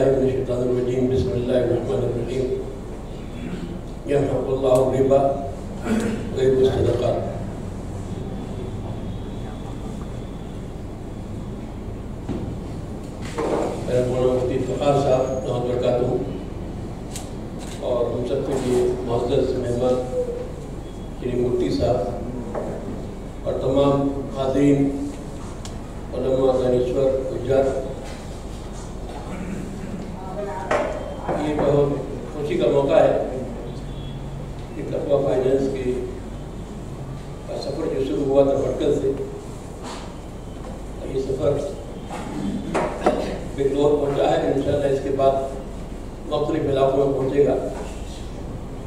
من الشیطان الرجیم بسم اللہ الرحمن الرحیم یمحق اللہ الربا ویربی الصدقات. میرا مولانا مفتی افتخار صاحب دامت برکاتہ اور ہم سب کے لیے معزز مہمان شری مفتی صاحب اور تمام حاضرین علماء دانشور تجار، یہ بہت خوشی کا موقع ہے کہ تقویٰ فائنینس کا سفر جو شروع ہوا تھا بھٹکل سے، یہ سفر بنگلور پہنچا ہے. انشاءاللہ اس کے بعد مختلف علاقوں میں پہنچے گا.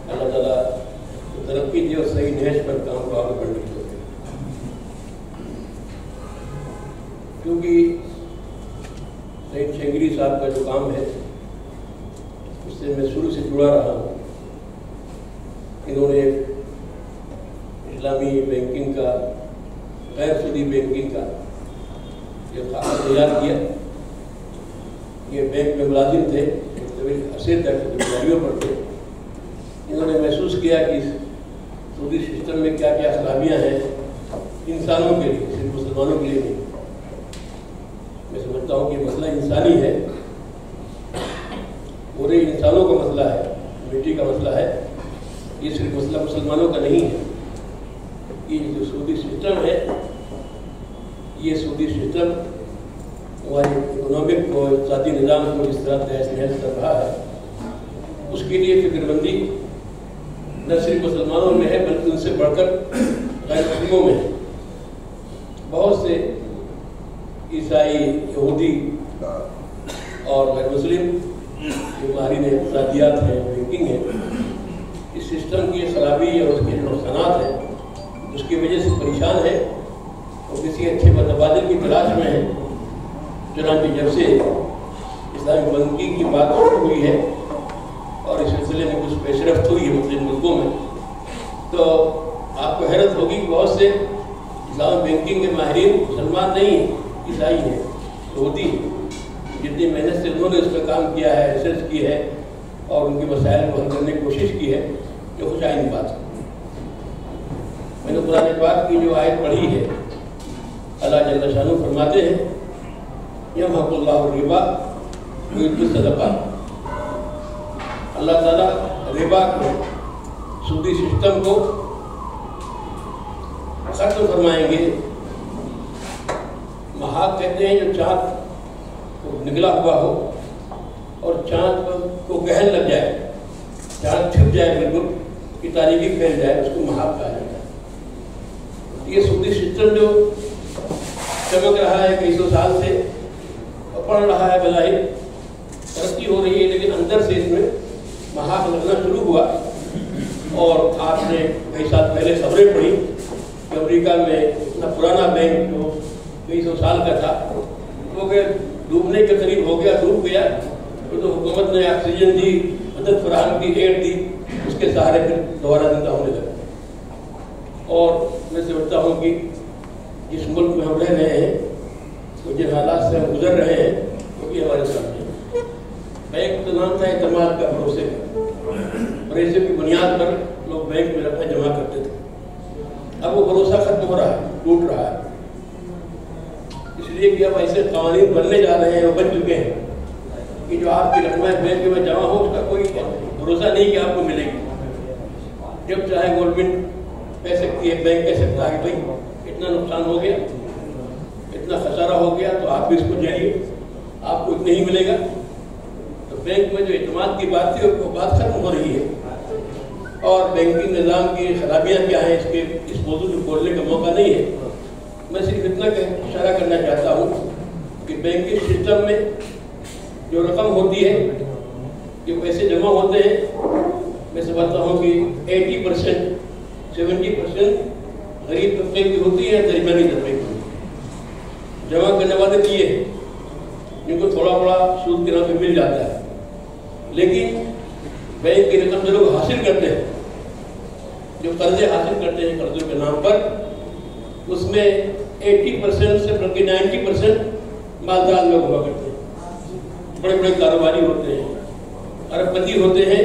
اللہ تعالیٰ ترقی دی اور صحیح نہج پر کام کو آگے بڑھنے کی. کیونکہ سعید شنگری صاحب کا جو کام ہے اس سے میں شروع سے جڑا رہا ہوں. انہوں نے اسلامی بینکنگ کا، غیر سودی بینکنگ کا یہ خاکہ تیار کیا. یہ بینک میں ملازم تھے، طویل عرصے تک ذمہ داریوں پر تھے. انہوں نے محسوس کیا کہ سودی سسٹم میں کیا کیا خرابیاں ہیں انسانوں کے لیے، صرف مسلمانوں کے لیے نہیں. میں سمجھتا ہوں کہ مسئلہ انسانی ہے، پورے انسانوں کا مسئلہ ہے، کمیونٹی کا مسئلہ ہے. یہ صرف مسئلہ مسلمانوں کا نہیں ہے. یہ جو سودی سسٹم ہے، یہ سودی سسٹم ہماری اکنامک کو، اقتصادی نظام کو جس طرح تحس نحس کر رہا ہے، اس کے لیے فکر مندی نہ صرف مسلمانوں میں ہے بلکہ ان سے بڑھ کر غیر مسلموں میں ہے. بہت سے عیسائی، یہودی اور غیر مسلم جو ماہرین اقتصادیات ہیں، بینکنگ ہے، اس سسٹم کی خرابی اور اس کے نقصانات ہیں اس کی وجہ سے پریشان ہے اور کسی اچھے متبادل کی تلاش میں ہے. چنانچہ جب سے اسلامی بینکنگ کی بات شروع ہوئی ہے اور اس سلسلے میں کچھ پیش رفت ہوئی ہے مختلف ملکوں میں، تو آپ کو حیرت ہوگی کہ بہت سے اسلامی بینکنگ کے ماہرین مسلمان نہیں ہیں، عیسائی ہیں، یہودی ہیں. جتنی محنت سے انہوں نے اس پہ کام کیا ہے، ریسرچ کی ہے اور ان کے مسائل کو حل کرنے کی کوشش کی ہے، یہ خوش آئندی بات ہے. میں نے قرآن پاک کی جو آیت پڑھی ہے، اللہ جل شانہ فرماتے ہیں یمحق اللہ الربا ویربی الصدقات. اللہ تعالیٰ ربا کو، سودی سسٹم کو ختم فرمائیں گے. محاق کہتے ہیں جو چاند کو نگلا ہوا ہو اور چاند کو گہن لگ جائے، چاند چھپ جائے، بالکل کی تاریکی پھیل جائے، اس کو محاق کہا جاتا ہے. یہ سودی سسٹم جو چمک رہا ہے کئی سو سال سے اور پڑھ رہا ہے، بظاہر ترقی ہو رہی ہے، لیکن اندر سے اس میں محاق لگنا شروع ہوا. اور آپ نے کئی سال پہلے خبریں پڑھی کہ امریکہ میں اتنا پرانا بینک جو کئی سو سال کا تھا وہ کہ ڈوبنے کے قریب ہو گیا، ڈوب گیا. تو حکومت نے آکسیجن دی، مدد فراہم کی، ایڈ دی، اس کے سہارے پھر دوبارہ زندہ ہونے لگا. اور میں سمجھتا ہوں کہ جس ملک میں ہم رہ رہے ہیں، تو جن حالات سے ہم گزر رہے ہیں، وہ بھی ہمارے سامنے ہے. بینک کا نام تھا اعتماد کا، بھروسے کا. بھروسے کی بنیاد پر لوگ بینک میں رقم جمع کرتے تھے. اب وہ بھروسہ ختم ہو رہا ہے، ٹوٹ رہا ہے. اس لیے کہ اب ایسے قوانین بننے جا رہے ہیں اور بن چکے ہیں کہ جو آپ کی رقمیں بینک میں جمع ہو، اس کا کوئی بھروسہ نہیں کہ آپ کو ملے گی. جب چاہے گورنمنٹ کہہ سکتی ہے، بینک کہہ سکتا ہے کہ بھائی اتنا نقصان ہو گیا، اتنا خسارہ ہو گیا، تو آپ بھی اس کو جائیے، آپ کو اتنا ہی ملے گا. تو بینک میں جو اعتماد کی بات تھی وہ بات ختم ہو رہی ہے. اور بینکنگ نظام کی خرابیاں کیا ہیں، اس موضوع کو کھولنے کا موقع نہیں ہے. میں صرف اتنا اشارہ کرنا چاہتا ہوں کہ بینکنگ سسٹم میں جو رقم ہوتی ہے، جو پیسے جمع ہوتے ہیں، میں سمجھتا ہوں کہ 80%، 70% غریب طبقے کی ہوتی ہے، درمیانی طبقے کی ہوتی ہے. جمع کرنے والے یہ ہیں جن کو تھوڑا بڑا سود کے نام پہ مل جاتا ہے. لیکن بینک کی رقم جو لوگ حاصل کرتے ہیں، جو قرضے حاصل کرتے ہیں قرضوں کے نام پر، اس میں 80% سے بلکہ 90% مالدار لوگ ہوا کرتے ہیں. बड़े बड़े कारोबारी होते हैं, अरबपति होते हैं,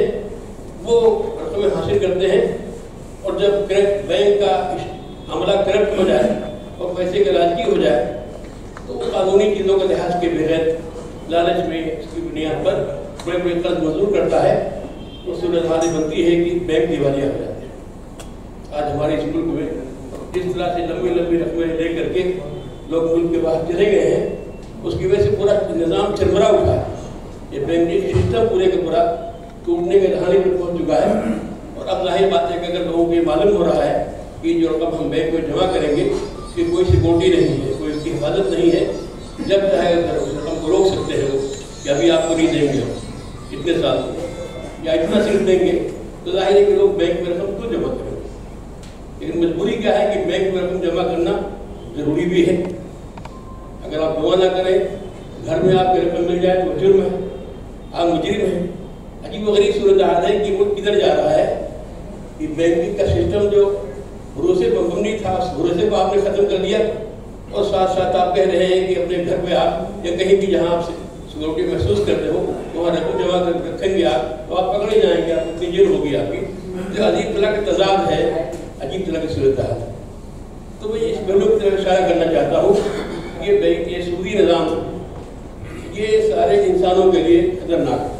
वो रकमें हासिल करते हैं और जब बैंक का मामला करप्ट हो जाए और पैसे का राजकीय हो जाए तो वो कानूनी चीज़ों के लिहाज के बगैर लालच में इसकी बुनियाद पर बड़े बड़े कर्ज मंजूर करता है। तो सूरत हाल बनती है कि बैंक दिवालिया हो जाते हैं। आज हमारे स्कूल में जिस तरह से लंबी लंबी रकमें ले करके लोग मुल्क के बाहर चले गए हैं, उसकी वजह से पूरा निज़ाम चरमरा उठा है। ये बैंकिंग सिस्टम पूरे का पूरा टूटने के दहाने पर पहुंच चुका है। और अब जाहिर बात है कि अगर लोगों को ये मालूम हो रहा है कि जो रकम हम बैंक में जमा करेंगे उसकी कोई सिक्योरिटी नहीं है, कोई उसकी हिफाजत नहीं है, जब चाहे उस रकम को रोक सकते हैं वो कि अभी आपको नहीं देंगे इतने साल या इतना सिर्फ देंगे, तो जाहिर है कि लोग बैंक में रकम क्यों जमा करेंगे। लेकिन मजबूरी क्या है कि बैंक में रकम जमा करना ज़रूरी भी है। अगर आप जमा ना करें, घर में आपकी रकम मिल जाए तो जुर्म है, आप मुजरिम हैं। अजीब गरीब सूरत हाल है कि वो किधर जा रहा है कि बैंकिंग का सिस्टम जो भरोसे पर मबनी था, उस भरोसे को आपने ख़त्म कर दिया और साथ साथ आप कह रहे हैं कि अपने घर पे आप या कहीं भी जहाँ आप सिक्योरिटी महसूस करते हो वहाँ रकम जमा कर रखेंगे आप, तो आप पकड़े जाएंगे, आप इतनी जेल होगी आपकी। तो अजीब तरह का तजाद है, अजीब तरह की सूरत हाल है। तो मैं इस पहलू की तरफ इशारा करना चाहता हूँ, ये बैंक ये सूदी निज़ाम ये सारे इंसानों के लिए खतरनाक है,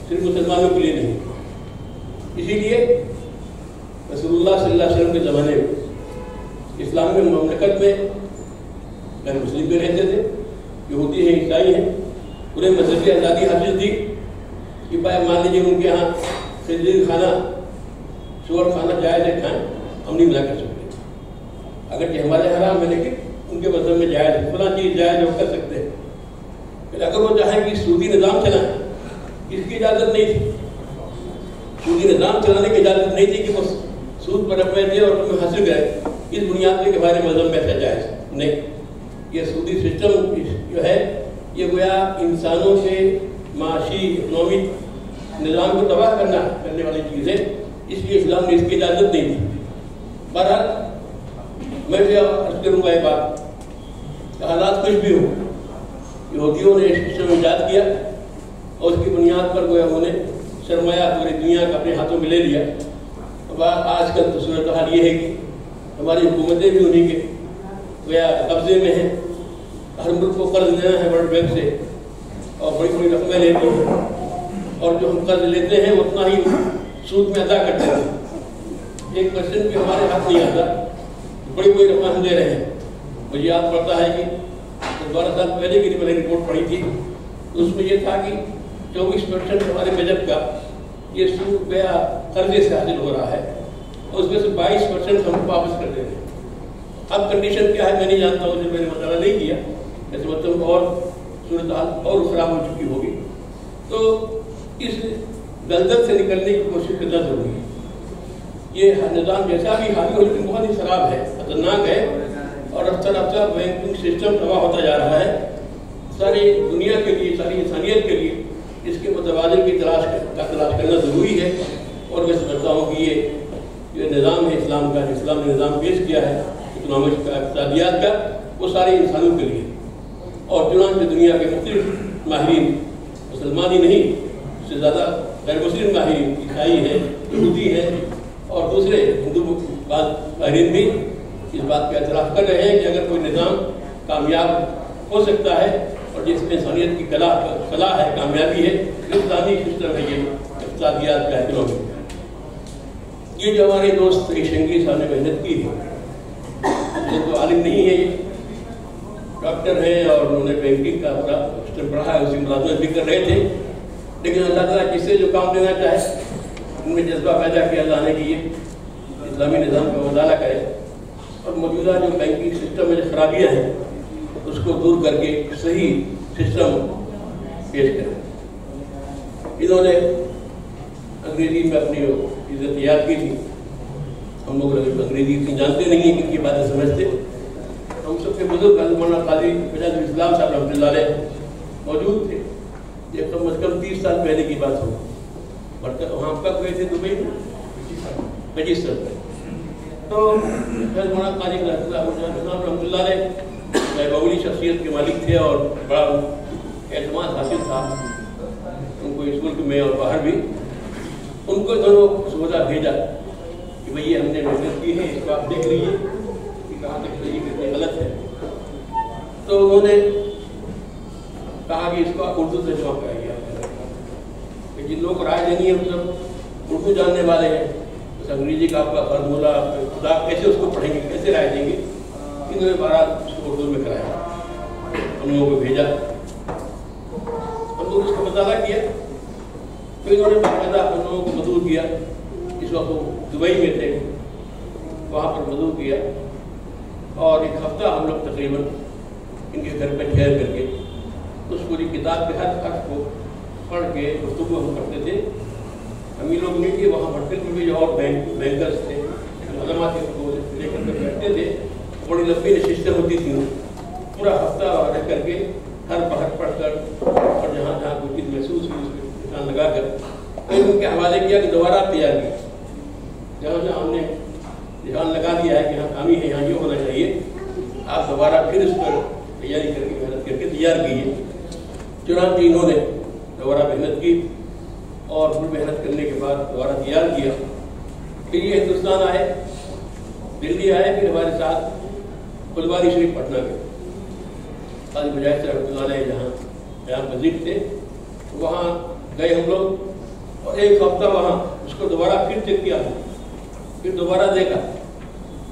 सिर्फ मुसलमानों के लिए नहीं। इसीलिए रसूलुल्लाह सल्लल्लाहु अलैहि वसल्लम के ज़माने में इस्लाम में ममलकत में गैर मुस्लिम भी रहते थे, यहूदी हैं, ईसाई हैं, उन्हें मजहबी आज़ादी हासिल थी कि भाई मान लीजिए उनके यहाँ खंजीर खाना सूअर खाना जायज़ है, खाएँ, हम नहीं मना कर सकते। अगर ये हमारे हराम है लेकिन उनके मजहब में जायज़ है, फलां चीज़ जायज़ है, वो कर सकते हैं। फिर अगर वो चाहें कि सूदी निज़ाम चलाएं, इसकी इजाज़त नहीं थी। सूदी निज़ाम चलाने की इजाज़त नहीं थी कि वो सूद पर रकमें दे और तुम्हें हासिल करें, इस बुनियाद पर कि हमारे मजहब में ऐसा जायज़ नहीं। ये सूदी सिस्टम जो है ये गोया इंसानों के माशी इकनॉमिक निज़ाम को तबाह करने वाली चीज़ है, इसलिए इस्लाम ने इसकी इजाज़त नहीं दी। बहरहाल मैं जो अर्ज़ करूँगा ये बात, हालात कुछ भी हो, यहूदियों ने इस सिस्टम ईजाद किया और उसकी बुनियाद पर गोया उन्होंने सरमाया पूरी दुनिया का अपने हाथों में ले लिया। अब आजकल तो सूरत हाल ये है कि हमारी हुकूमतें भी उन्हीं के गोया कब्जे में हैं। हर मुल्क को कर्ज लेना है वर्ल्ड बैंक से और बड़ी बड़ी रकमें लेती हैं और जो हम कर्ज लेते हैं उतना ही सूद में अदा करते हैं। 1% भी हमारे हाथ नहीं आता, बड़ी बड़ी रकमें हम दे रहे हैं। मुझे याद पड़ता है कि 12 साल पहले की मैंने रिपोर्ट पढ़ी थी, उसमें यह था कि 24% हमारे बजट का ये सूद गया कर्जे से हासिल हो रहा है और उसमें से 22% हम वापस कर देते हैं। अब कंडीशन क्या है मैं नहीं जानता हूँ, मैंने मसला नहीं किया, ऐसे मतलब और सूरत हाल और ख़राब हो चुकी होगी। तो इस दलदल से निकलने की कोशिश करना जरूरी है। ये निज़ाम जैसा भी हावी हो लेकिन बहुत ही खराब है, खतरनाक है और रफ्ता रफ्ता बैंकिंग सिस्टम तबाह होता जा रहा है। सारी दुनिया के लिए, सारी इंसानियत के लिए इसके मुतवाज़िन की तलाश करना ज़रूरी है। और मैं समझता हूँ कि ये निज़ाम है इस्लाम का, इस्लाम ने निज़ाम पेश किया है इकनॉमिक्स का, इक़्तिसादियात का, वो सारे इंसानों के लिए। और चुनांचे दुनिया के मुख्तलिफ माहिरीन, मुसलमान ही नहीं, उससे ज़्यादा गैर मुस्लिम माहिरीन, ईसाई हैं, यहूदी हैं और दूसरे हिंदू माहिरीन भी इस बात का एतराफ़ कर रहे हैं कि अगर कोई निज़ाम कामयाब हो सकता है और जिसमें इंसानियत की कला है, कामयाबी है, इस्लामी सिस्टम है ये इक़्तिसादियात का, इकनॉमिक। ये जो हमारे दोस्त शंगी साहब ने मेहनत की है, ये तो आलिम नहीं है, ये डॉक्टर हैं और उन्होंने बैंकिंग का पूरा सिस्टम पढ़ा है, उसी मुलाजमत भी कर रहे थे। लेकिन अल्लाह ताला जिससे जो काम देना चाहे उनमें जज्बा पैदा किया जाने की ये इस्लामी निज़ाम का मुताला करे और मौजूदा जो बैंकिंग सिस्टम में जो खराबियाँ हैं उसको दूर करके सही सिस्टम पेश करें। इन्होंने अंग्रेज़ी में अपनी इज़्ज़त याद की थी। हम लोग अंग्रेज़ी इतनी जानते नहीं हैं, किनकी बातें समझते। हम सबके बुजुर्ग मौलाना काजी फैज़ुल इस्लाम साहब रहमतुल्लाह अलैह मौजूद थे। ये कम अज़ कम 30 साल पहले की बात हो। वहाँ कब गए थे दुबई में? 25 साल पहले। तो मौलाना काजी रहमतुल्लाह अलैह बहुली शख्सियत के मालिक थे और बड़ा एतमाद हासिल था। को इस मुल्क में और बाहर भी, उनको दोनों सौदा भेजा कि भैया हमने मेहनत की है, इसको आप देख लीजिए कि कहाँ तक सही कितने गलत है। तो उन्होंने कहा कि इसको आप उर्दू तर्जुमा कराइए। जिन लोगों को राय देनी है मतलब उर्दू जानने वाले हैं, तो अंग्रेजी का आपका फार्मूला खुदा कैसे उसको पढ़ेंगे, कैसे राय देंगे। इन्होंने 12 उसको उर्दू में कराया, हम लोगों को भेजा, हम लोग उसका मताला किया। तो इन्होंने बाकायदा हम लोगों को मदऊ किया। इस वक्त वो दुबई में थे, वहाँ पर मदऊ किया और एक हफ्ता हम लोग तकरीबन इनके घर में ठहर करके उस पूरी किताब के हर हर्फ को पढ़ के गुफ्तगू हम करते थे। हम ही लोग नहीं थे, वहाँ भटकल में भी जो और बैंकर्स थे, उलमा थे, उनको लेकर के बैठते थे। बड़ी लंबी नशिस्तें होती थी, पूरा हफ्ता रह करके हर बाहर पढ़कर और जहाँ जहाँ कोई चीज़ महसूस हुई उसमें निशान लगा कर कहीं उनके हवाले किया कि दोबारा तैयार किया। जहाँ जहाँ हमने निशान लगा दिया है कि यहाँ खामी है, यहाँ ये होना चाहिए, आप दोबारा फिर उस पर तैयारी करके मेहनत करके तैयार कीजिए। चुनांचे इन्होंने दोबारा मेहनत की और फिर मेहनत करने के बाद दोबारा तैयार किया। फिर ये हिंदुस्तान आए, दिल्ली आए, फिर हमारे साथ फुलवारी शरीफ पटना गए। आज मुजाहिद रहमतुल्लाह जहाँ मस्जिद थे वहाँ गए हम लोग और एक हफ्ता वहाँ उसको दोबारा फिर चेक किया, फिर दोबारा देखा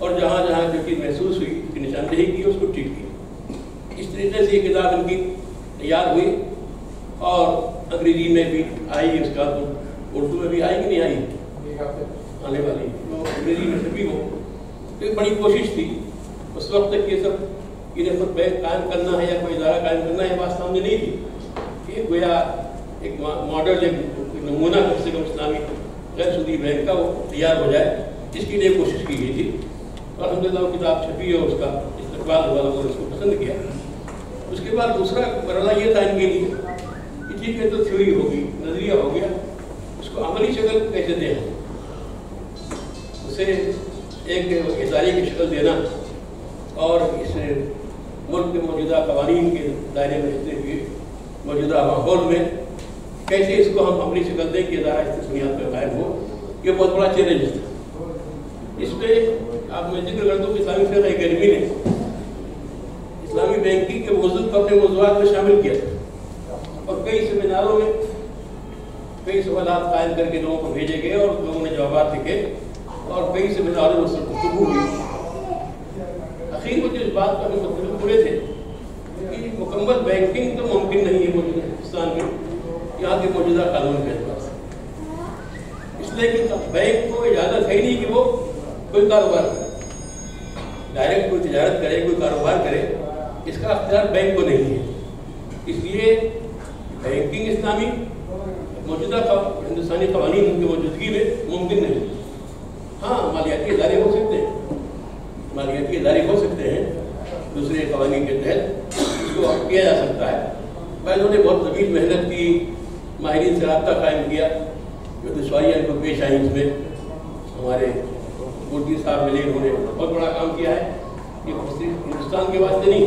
और जहाँ जहाँ जो चीज़ महसूस हुई उसकी निशानदेही की, उसको ठीक किया। इस तरीके से ये किताब इनकी तैयार हुई और अंग्रेजी में भी आई, उसका तो उर्दू में भी आई कि नहीं आई, आने वाली, तो अंग्रेजी में छपी हो। तो एक बड़ी कोशिश थी उस वक्त तक ये सब इन्हें खुद बैंक कायम करना है या कोई इदारा कायम करना है, बात सामने नहीं थी। ये गोया एक मॉडल, एक नमूना कम से कम इस्लामी गैर सूदी बैंक का वो तैयार हो जाए, इसके लिए कोशिश की गई थी। और अल्हम्दुलिल्लाह वो किताब छपी और उसका इस्तकबाल हुआ, लोगों ने उसको पसंद किया। उसके बाद दूसरा मरहला ये था इनके लिए कि ठीक है, तो थ्योरी होगी, नजरिया हो गया, उसको अमली शक्ल कैसे दें, उसे एक इदारे की शक्ल देना और इस मुल्क के मौजूदा कवानीन के दायरे में रहते हुए मौजूदा माहौल में कैसे इसको हम अमली शक्ल दें कि इदारा इस बुनियाद पर कायम हो, ये बहुत बड़ा चैलेंज था। इसमें आप मैं जिक्र करता हूँ कि इस्लामी फिक़्ह अकेडमी ने इस्लामी बैंकिंग के मौजूद को अपने मौज़ूआत में शामिल किया और कई सेमिनारों में कई सवालात कायम करके लोगों को भेजे गए और लोगों ने जवाब लिखे और कई सेमिनारों में उससे गुफ्तगू हुई। आखिर में जो इस बात पर हम मतलब पूरे थे कि मुकम्मल बैंकिंग तो मुमकिन नहीं है मौजूदा हिंदुस्तान में यहाँ के मौजूदा कानून के एतबार से, इसलिए कि बैंक को इजाज़त है ही नहीं कि वो कोई कारोबार करे, डायरेक्ट कोई तिजारत करे, कोई कारोबार करे, इसका अख्तियार बैंक को नहीं है। इसलिए बैंकिंग इस्लामी मौजूदा हिंदुस्तानी कवानीन की मौजूदगी में मुमकिन नहीं। हाँ, मालियाती इदारे हो सकते हैं, मालियाती इदारे हो सकते हैं, दूसरे कवानीन के तहत इसको किया जा सकता है। पर उन्होंने बहुत तवील मेहनत की, माहिरीन से रब्ता कायम किया, जो दुश्वारियाँ इनको पेश आई उसमें हमारे मोदी साहब मिले, उन्होंने बहुत बड़ा काम किया है। ये हिंदुस्तान के वास्ते नहीं,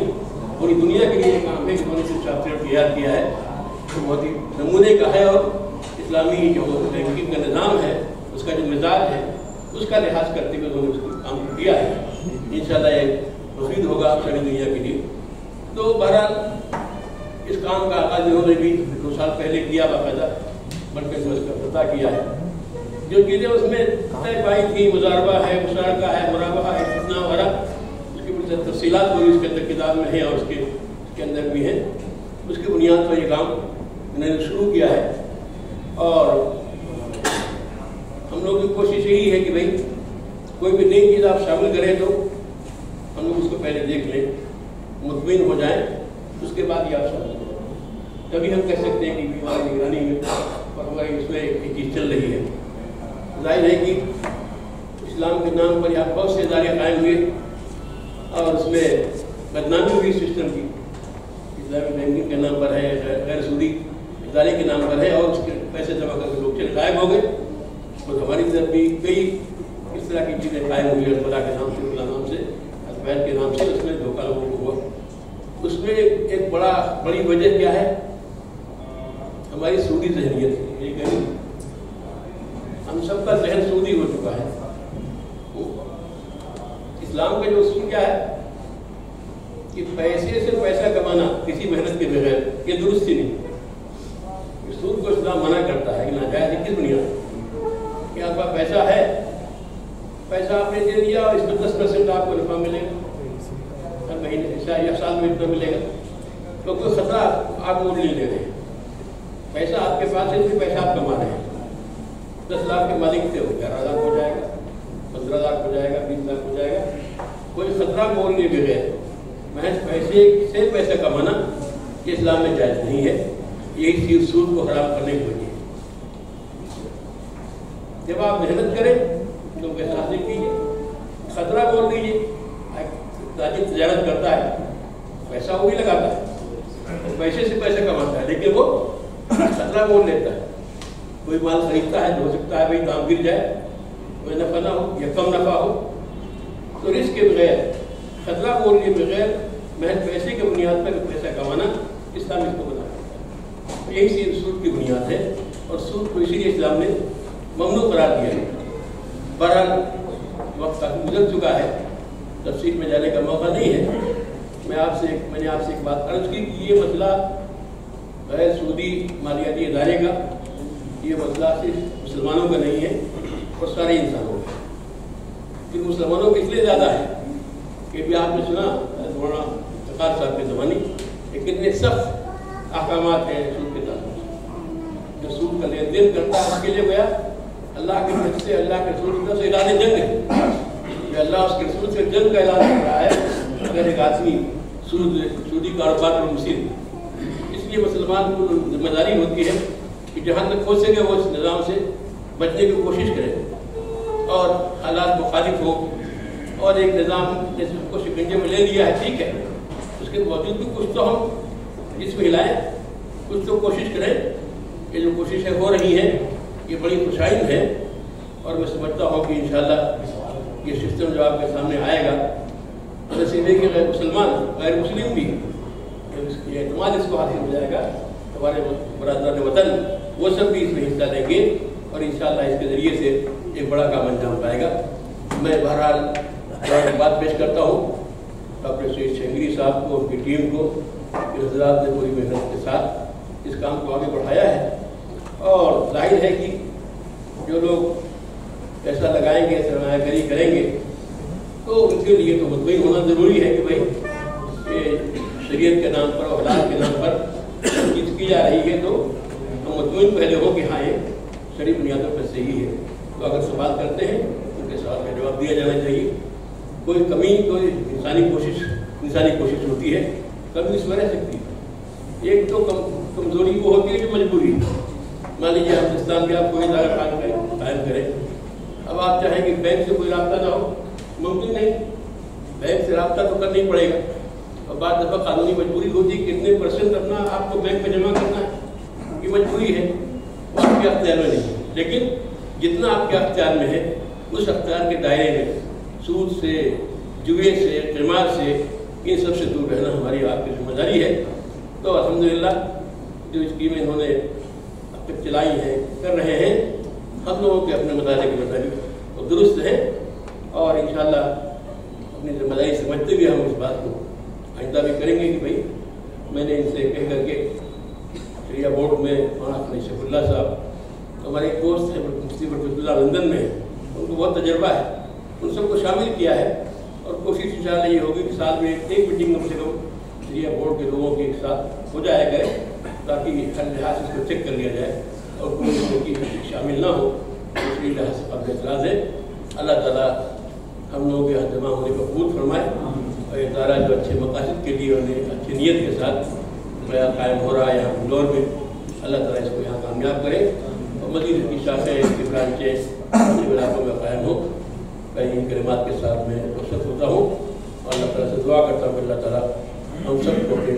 पूरी दुनिया के लिए काम है कि उन्होंने सिर्फ सॉफ्टवेयर तैयार किया है, तो बहुत ही नमूने का है और इस्लामी जो बैंकिंग का निज़ाम है उसका जो मिजाज है उसका लिहाज करते हुए उन्होंने उसको काम किया है। इंशाअल्लाह ये मुफीद होगा सारी दुनिया के लिए। तो बहरहाल इस काम का आगाज़ इन्होंने भी 2 साल पहले किया, बाकायदा मरकज़ में उसका पता किया है। जो चीज़ें उसमें तय पाई थी, मुजारबा है, मुशारका है, मुराबा है, इतना वगैरह, उसकी बड़ी तफसीलात पूरी उसके अंदर किताब में है और उसके अंदर भी है। उसकी बुनियाद पर ये काम इन्होंने शुरू किया है और हम लोग की कोशिश यही है कि भाई कोई भी नई चीज़ आप शामिल करें तो हम लोग उसको पहले देख लें, मुतमिन हो जाएं, उसके बाद ही आप शामिल करें। तभी हम कह सकते हैं कि हमारी निगरानी में और हमारी उसमें एक चीज़ चल रही है। जाहिर है कि इस्लाम के नाम पर यहाँ बहुत से इदारे कायम हुए और उसमें बदनामी हुई सिस्टम की। इस्लामी बैंकिंग के नाम पर है, गैर सूदी इदारे के नाम पर है और उसके पैसे जमा करके लोग चले गायब हो गए। और हमारी तरफ भी कई इस तरह की चीज़ें कायम हुई, अल्लाह के नाम से, अल्लाह नाम से, अजमैर के नाम से, उसमें धोखा लोगों को हुआ। उसमें एक बड़ी वजह क्या है, हमारी सूदी जहनीत है, ये कहीं हम सबका जहन सूदी हो चुका है। इस्लाम का जो उसूल क्या है कि पैसे से पैसा कमाना किसी मेहनत के बगैर, ये दुरुस्त ही नहीं। सूद को इस्लाम मना करता है कि नाजायज किस बुनियाद कि आपका पैसा है, पैसा आपने दे दिया और इसमें 10% आपको नफा मिलेगा हर महीने या साल में इतना मिलेगा, तो कोई खतरा आप मोल नहीं ले रहे। पैसा आपके पास है, इसलिए पैसा आप कमा रहे हैं। 10 लाख के मालिक थे, 11 लाख हो जाएगा, 15 लाख हो जाएगा, 20 लाख हो जाएगा, कोई खतरा मोल नहीं बगैर महज पैसे से पैसा कमाना ये इस्लाम में जायज़ नहीं है। यही चीज़ सूद को हराम करने की वजह है। जब आप मेहनत करें तो पैसा हासिल कीजिए, खतरा मोल लीजिए। ताजिर तजारत करता है, पैसा वो भी लगाता है, पैसे से पैसा कमाता है, लेकिन वो खतरा मोल लेता है। कोई माल खरीदता है, हो सकता है भाई दाम गिर जाए, कोई नफा ना हो या कम नफा हो, तो रिस्क के बगैर, खतरा मोल के बगैर महज पैसे के बुनियाद पर पैसा कमाना इस्लाम इसको बना करता है। यही चीज़ सूद की बुनियाद है और सूद को इसीलिए इस्लाम ने ममनू करार दिया है। बहरहाल वक्त काफ़ी गुजर चुका है, तफसील में जाने का मौका नहीं है। मैंने आपसे एक बात अर्ज की कि ये मसला गैर सूदी मालियाती इदारे का, ये मसला सिर्फ मुसलमानों का नहीं है और सारे इंसानों का। फिर मुसलमानों का इसलिए ज़्यादा है कि भी आपने सुना मौलाना फ़क़ार साहब के ज़माने कि कितने सख्त अहकामात हैं सूद के ताल्लुक। जो सूद का लेन देन करता है उसके लिए गया अल्लाह के तरफ से, अल्लाह के रसूल की तरफ से ऐलान जंग है। अल्लाह उसके रसूल से जंग का ऐलान कर रहा है अगर एक आदमी सूदी कारोबार पर मुसीब। इसलिए मुसलमान को जिम्मेदारी होती है कि जहाँ तक हो सके वो इस निज़ाम से बचने की कोशिश करें और हालात मुखालिफ हो और एक निज़ाम जैसे उसको शिकंजे में ले लिया है, ठीक है, उसके बावजूद भी कुछ तो हम इसमें हिलाएं, कुछ तो कोशिश करें। ये जो कोशिशें हो रही हैं ये बड़ी खुशाइन है और मैं समझता हूँ कि इंशाअल्लाह ये सिस्टम जो आपके सामने आएगा तो नसीबे के गैर मुसलमान गैर मुस्लिम भी ये एतमाद इसको हासिल हो जाएगा। हमारे बरादरान वतन वो सब भी इसमें हिस्सा लेंगे और इंशाअल्लाह इसके ज़रिए से एक बड़ा काम अंजाम पाएगा। मैं बहरहाल बात पेश करता हूँ डॉक्टर सैयद शेंगरी साहब को, उनकी टीम को, हज़रात ने पूरी मेहनत के साथ इस काम को आगे बढ़ाया है और जाहिर है कि जो लोग पैसा लगाएंगे, सरमायाकारी करेंगे, तो उनके लिए तो मुतमईन होना ज़रूरी है कि भाई शरीयत के नाम पर और हलाल के नाम पर चीज़ की जा रही है तो हम मुतमईन पहले हो कि हाँ ये शरीय बुनियादों पर सही है। तो अगर सवाल करते हैं उनके सवाल का जवाब दिया जाना चाहिए। कोई कमी, कोई इंसानी कोशिश होती है, कभी इसमें रह सकती है। एक तो कमजोरी वो होती है जो मजबूरी। मान लीजिए हिंदुस्तान में आप कोई इदारा कायम करें, अब आप चाहें कि बैंक से कोई रास्ता ना हो, मुमकिन नहीं, बैंक से रास्ता तो करना ही पड़ेगा। और बाद दफ़ा कानूनी मजबूरी होती है कितने % अपना आपको बैंक में जमा करना है, ये मजबूरी है, वो आपके अख्तियार में नहीं है। लेकिन जितना आपके अख्तियार में है उस अख्तियार के दायरे में सूद से, जुए से, क़िमार से, इन सब से दूर रहना हमारी आपकी जिम्मेदारी है। तो अल्हम्दुलिल्लाह जो स्कीमें इन्होंने अब तक चलाई हैं, कर रहे हैं, हम लोगों के अपने मदारे के मुताबिक वो दुरुस्त है और इंशाअल्लाह अपनी जिम्मेदारी समझते हुए हम इस बात को आइंदा भी करेंगे कि भाई मैंने इनसे कह करके शरिया बोर्ड में मौलाना शफीउल्लाह साहब हमारे एक दोस्त हैं मुफ्ती बरकतुल्लाह लंदन में, उनको बहुत तजर्बा है, उन सबको शामिल किया है और कोशिश इंशाअल्लाह ये होगी कि साल में एक मीटिंग कम से कम शरिया बोर्ड के लोगों के एक साथ हो जाया करे ताकि हर लिहाज से इसको चेक कर लिया जाए और कोई इसकी शामिल ना हो। इसलिए लिहाज से काबिल एतराज़ है। अल्लाह ताला हम लोगों के यहाँ जमा होने को कबूल फरमाए और ये इदारा जो अच्छे मकासद के लिए उन्हें अच्छी नीयत के साथ कायम हो रहा है यहाँ इंदौर में, अल्लाह ताला इसको यहाँ कामयाब करे और मज़ीद इसकी शाखें, इसकी ब्रांचें इलाकों में कायम हो। मैं इन कलिमात के साथ मैं रुख़्सत होता हूँ और अल्लाह ताला से दुआ करता हूँ कि अल्लाह ताला हम सबको अपने